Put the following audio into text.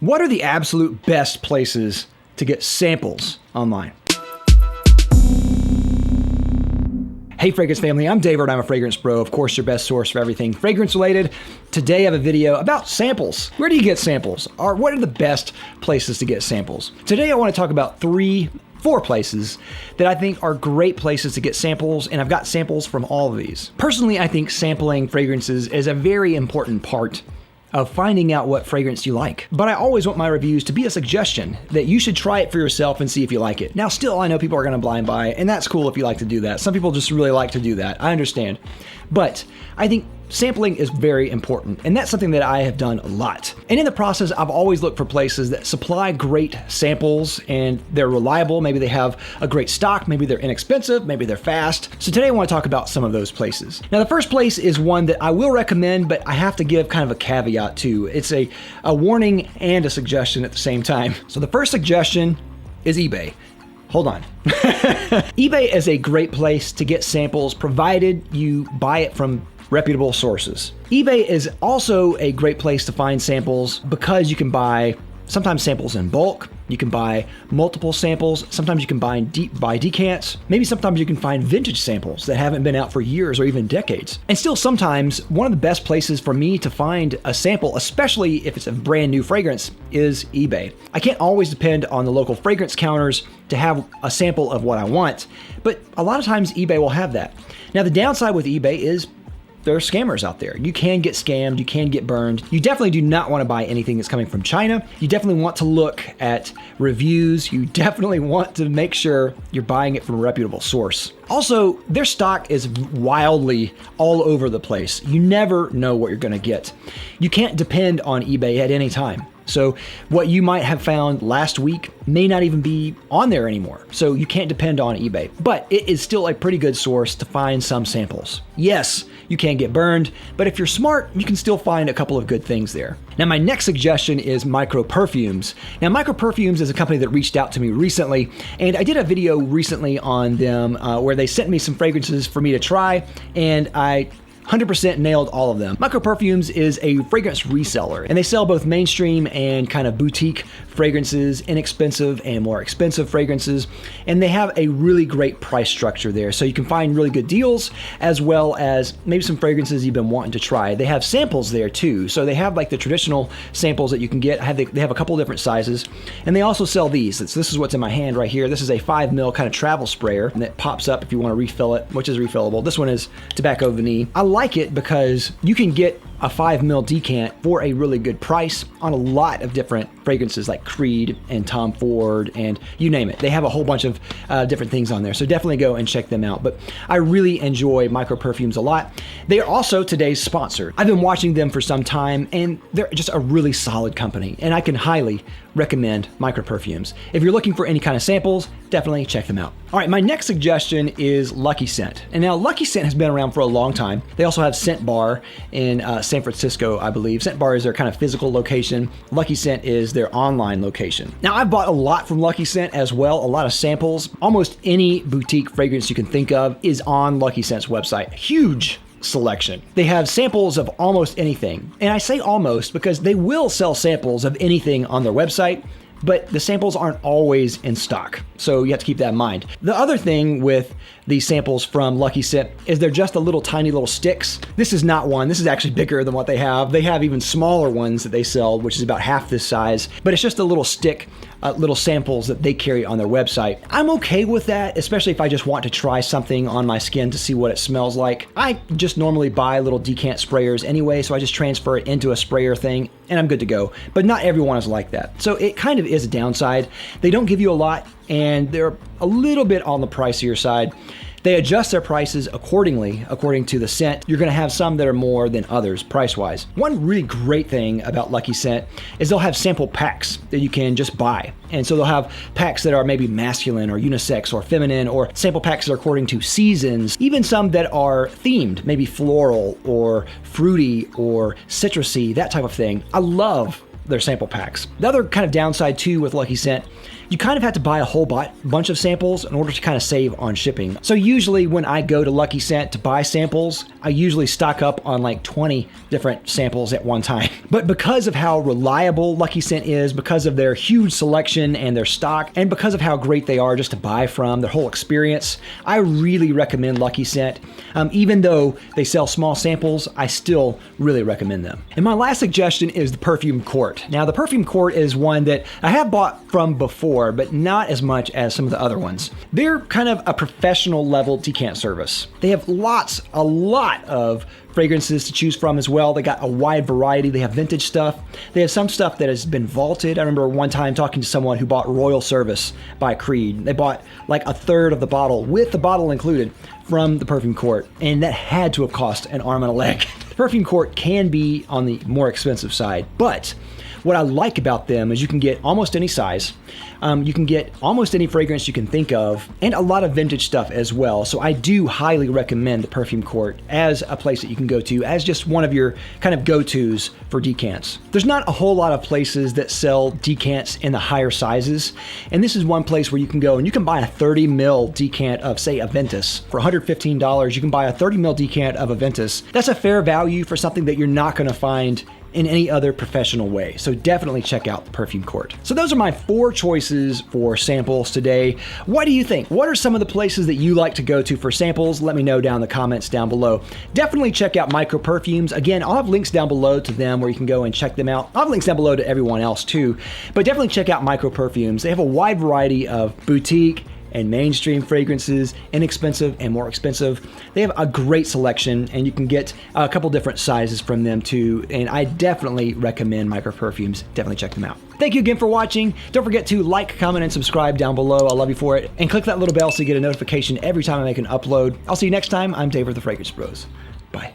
What are the absolute best places to get samples online? Hey Fragrance family, I'm David, I'm a fragrance bro, of course your best source for everything fragrance related. Today I have a video about samples. Where do you get samples? Or what are the best places to get samples? Today I want to talk about four places that I think are great places to get samples, and I've got samples from all of these. Personally, I think sampling fragrances is a very important part of finding out what fragrance you like. But I always want my reviews to be a suggestion that you should try it for yourself and see if you like it. Now, still, I know people are gonna blind buy, and that's cool if you like to do that. Some people just really like to do that. I understand. But I think sampling is very important, and that's something that I have done a lot. And in the process, I've always looked for places that supply great samples and they're reliable. Maybe they have a great stock, maybe they're inexpensive, maybe they're fast. So today I want to talk about some of those places. Now, the first place is one that I will recommend, but I have to give kind of a caveat to. It's a warning and a suggestion at the same time. So the first suggestion is eBay. Hold on. eBay is a great place to get samples provided you buy it from reputable sources. eBay is also a great place to find samples because you can buy sometimes samples in bulk, you can buy multiple samples, sometimes you can buy decants, maybe sometimes you can find vintage samples that haven't been out for years or even decades. And still sometimes, one of the best places for me to find a sample, especially if it's a brand new fragrance, is eBay. I can't always depend on the local fragrance counters to have a sample of what I want, but a lot of times eBay will have that. Now the downside with eBay is there are scammers out there. You can get scammed, you can get burned. You definitely do not want to buy anything that's coming from China. You definitely want to look at reviews. You definitely want to make sure you're buying it from a reputable source. Also, their stock is wildly all over the place. You never know what you're gonna get. You can't depend on eBay at any time. So what you might have found last week may not even be on there anymore. So you can't depend on eBay, but it is still a pretty good source to find some samples. Yes, you can get burned, but if you're smart, you can still find a couple of good things there. Now, my next suggestion is Micro Perfumes. Now, Micro Perfumes is a company that reached out to me recently, and I did a video recently on them where they sent me some fragrances for me to try, and I 100% nailed all of them. Micro Perfumes is a fragrance reseller, and they sell both mainstream and kind of boutique fragrances, inexpensive and more expensive fragrances, and they have a really great price structure there. So you can find really good deals as well as maybe some fragrances you've been wanting to try. They have samples there too. So they have like the traditional samples that you can get. They have a couple different sizes, and they also sell these. This is what's in my hand right here. This is a 5 ml kind of travel sprayer that pops up if you want to refill it, which is refillable. This one is tobacco vanille. I like it because you can get a 5 ml decant for a really good price on a lot of different fragrances like Creed and Tom Ford and you name it. They have a whole bunch of different things on there, so definitely go and check them out. But I really enjoy Micro Perfumes a lot. They are also today's sponsor. I've been watching them for some time, and they're just a really solid company, and I can highly recommend Micro Perfumes. If you're looking for any kind of samples, definitely check them out. All right, my next suggestion is Lucky Scent. And now Lucky Scent has been around for a long time. They also have Scent Bar in San Francisco, I believe. Scent Bar is their kind of physical location. Lucky Scent is their online location. Now, I've bought a lot from Lucky Scent as well, a lot of samples. Almost any boutique fragrance you can think of is on Lucky Scent's website. Huge selection. They have samples of almost anything. And I say almost because they will sell samples of anything on their website, but the samples aren't always in stock. So you have to keep that in mind. The other thing with these samples from Lucky Scent is they're just a little tiny little sticks. This is not one. This is actually bigger than what they have. They have even smaller ones that they sell, which is about half this size, but it's just a little stick, little samples that they carry on their website. I'm okay with that, especially if I just want to try something on my skin to see what it smells like. I just normally buy little decant sprayers anyway, so I just transfer it into a sprayer thing and I'm good to go. But not everyone is like that. So it kind of is a downside. They don't give you a lot, and they're a little bit on the pricier side. They adjust their prices accordingly, according to the scent. You're gonna have some that are more than others price-wise. One really great thing about Lucky Scent is they'll have sample packs that you can just buy. And so they'll have packs that are maybe masculine or unisex or feminine, or sample packs that are according to seasons, even some that are themed, maybe floral or fruity or citrusy, that type of thing. I love their sample packs. The other kind of downside too with Lucky Scent, you kind of have to buy a whole bunch of samples in order to kind of save on shipping. So usually when I go to Lucky Scent to buy samples, I usually stock up on like 20 different samples at one time. But because of how reliable Lucky Scent is, because of their huge selection and their stock, and because of how great they are just to buy from, their whole experience, I really recommend Lucky Scent. Even though they sell small samples, I still really recommend them. And my last suggestion is the Perfume Court. Now the Perfume Court is one that I have bought from before, but not as much as some of the other ones. They're kind of a professional level decant service. They have a lot of fragrances to choose from as well. They got a wide variety. They have vintage stuff. They have some stuff that has been vaulted. I remember one time talking to someone who bought Royal Service by Creed. They bought like a third of the bottle, with the bottle included, from the Perfume Court, and that had to have cost an arm and a leg. The Perfume Court can be on the more expensive side, but what I like about them is you can get almost any size. You can get almost any fragrance you can think of, and a lot of vintage stuff as well. So I do highly recommend the Perfume Court as a place that you can go to as just one of your kind of go-tos for decants. There's not a whole lot of places that sell decants in the higher sizes, and this is one place where you can go and you can buy a 30 ml decant of, say, Aventus for $115. You can buy a 30 ml decant of Aventus. That's a fair value for something that you're not going to find in any other professional way. So definitely check out the Perfume Court. So those are my 4 choices for samples today. What do you think? What are some of the places that you like to go to for samples? Let me know down in the comments down below. Definitely check out Micro Perfumes. Again, I'll have links down below to them where you can go and check them out. I'll have links down below to everyone else too, but definitely check out Micro Perfumes. They have a wide variety of boutique and mainstream fragrances, inexpensive and more expensive. They have a great selection, and you can get a couple different sizes from them too, and I definitely recommend Micro Perfumes. Definitely check them out. Thank you again for watching. Don't forget to like, comment, and subscribe down below. I love you for it. And click that little bell so you get a notification every time I make an upload. I'll see you next time. I'm Dave with the Fragrance Bros. Bye.